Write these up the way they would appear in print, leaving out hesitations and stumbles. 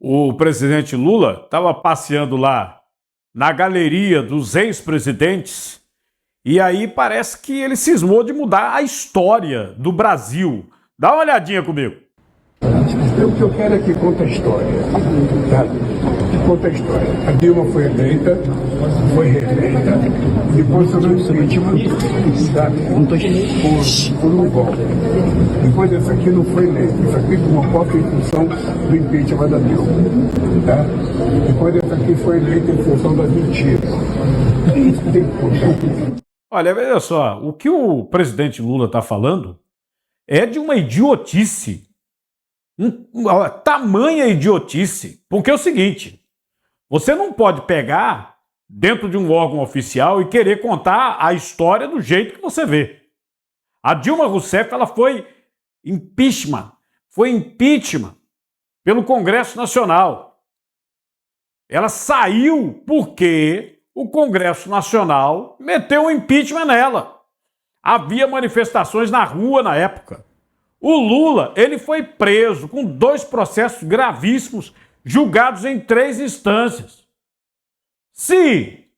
O presidente Lula estava passeando lá na galeria dos ex-presidentes e aí parece que ele cismou de mudar a história do Brasil. Dá uma olhadinha comigo. O que eu quero é que conta a história, tá? Que conta a história. A Dilma foi eleita, foi reeleita, depois sofreu impeachment, sabe? Por um golpe. Depois dessa aqui não foi eleita. Isso aqui foi uma própria em função do impeachment da Dilma, tá? Depois dessa aqui foi eleita em função das mentiras. É isso que tem que contar. Olha, veja só, o que o presidente Lula está falando é de uma idiotice. Uma tamanha idiotice. Porque é o seguinte, você não pode pegar dentro de um órgão oficial e querer contar a história do jeito que você vê. A Dilma Rousseff, ela foi impeachment pelo Congresso Nacional. Ela saiu porque o Congresso Nacional meteu um impeachment nela. Havia manifestações na rua na época. O Lula, ele foi preso com 2 processos gravíssimos, julgados em 3 instâncias. Se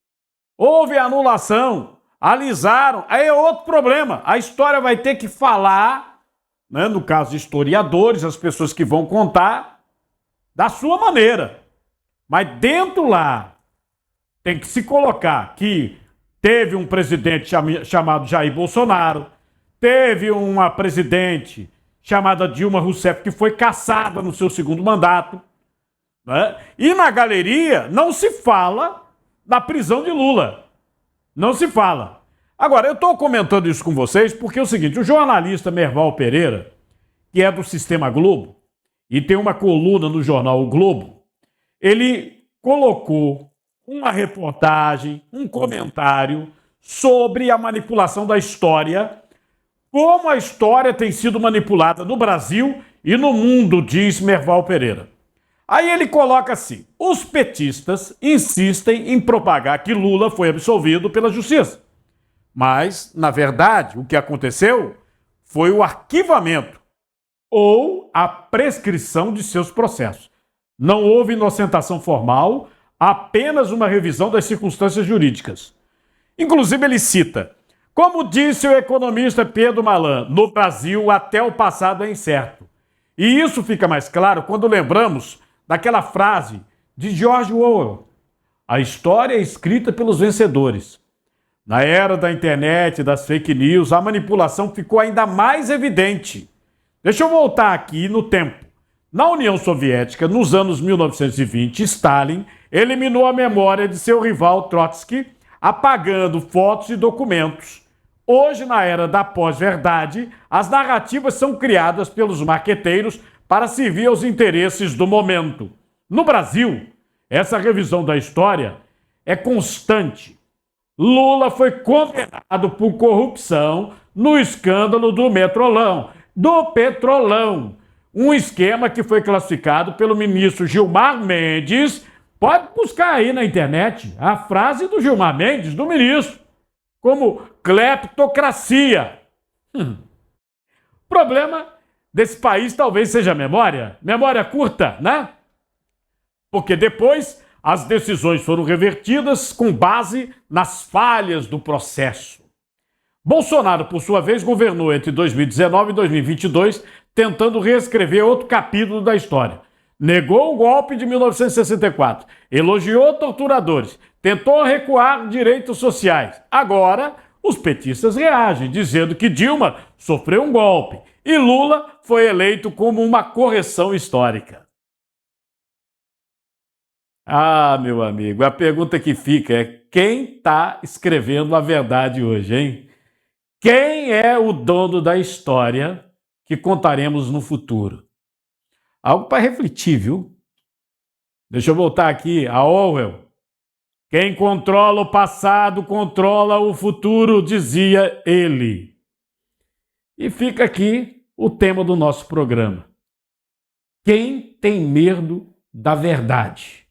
houve anulação, alisaram, aí é outro problema. A história vai ter que falar, né, no caso de historiadores, as pessoas que vão contar, da sua maneira. Mas dentro lá, tem que se colocar que teve um presidente chamado Jair Bolsonaro, teve uma presidente chamada Dilma Rousseff, que foi cassada no seu 2º mandato, né? E na galeria não se fala da prisão de Lula. Não se fala. Agora, eu estou comentando isso com vocês porque é o seguinte, o jornalista Merval Pereira, que é do Sistema Globo, e tem uma coluna no jornal O Globo, ele colocou uma reportagem, um comentário sobre a manipulação da história, como a história tem sido manipulada no Brasil e no mundo, diz Merval Pereira. Aí ele coloca assim, os petistas insistem em propagar que Lula foi absolvido pela justiça. Mas, na verdade, o que aconteceu foi o arquivamento ou a prescrição de seus processos. Não houve inocentação formal, apenas uma revisão das circunstâncias jurídicas. Inclusive ele cita, como disse o economista Pedro Malan, no Brasil até o passado é incerto. E isso fica mais claro quando lembramos daquela frase de George Orwell, a história é escrita pelos vencedores. Na era da internet, das fake news, a manipulação ficou ainda mais evidente. Deixa eu voltar aqui no tempo. Na União Soviética, nos anos 1920, Stalin eliminou a memória de seu rival Trotsky, apagando fotos e documentos. Hoje, na era da pós-verdade, as narrativas são criadas pelos marqueteiros para servir aos interesses do momento. No Brasil, essa revisão da história é constante. Lula foi condenado por corrupção no escândalo do Petrolão. Um esquema que foi classificado pelo ministro Gilmar Mendes. Pode buscar aí na internet a frase do Gilmar Mendes, do ministro, como cleptocracia. O problema desse país talvez seja a memória curta, né? Porque depois as decisões foram revertidas com base nas falhas do processo. Bolsonaro, por sua vez, governou entre 2019 e 2022, tentando reescrever outro capítulo da história. Negou o golpe de 1964, elogiou torturadores, tentou recuar direitos sociais. Agora, os petistas reagem, dizendo que Dilma sofreu um golpe e Lula foi eleito como uma correção histórica. Ah, meu amigo, a pergunta que fica é quem está escrevendo a verdade hoje, hein? Quem é o dono da história que contaremos no futuro? Algo para refletir, viu? Deixa eu voltar aqui a Orwell. Quem controla o passado controla o futuro, dizia ele. E fica aqui o tema do nosso programa. Quem tem medo da verdade?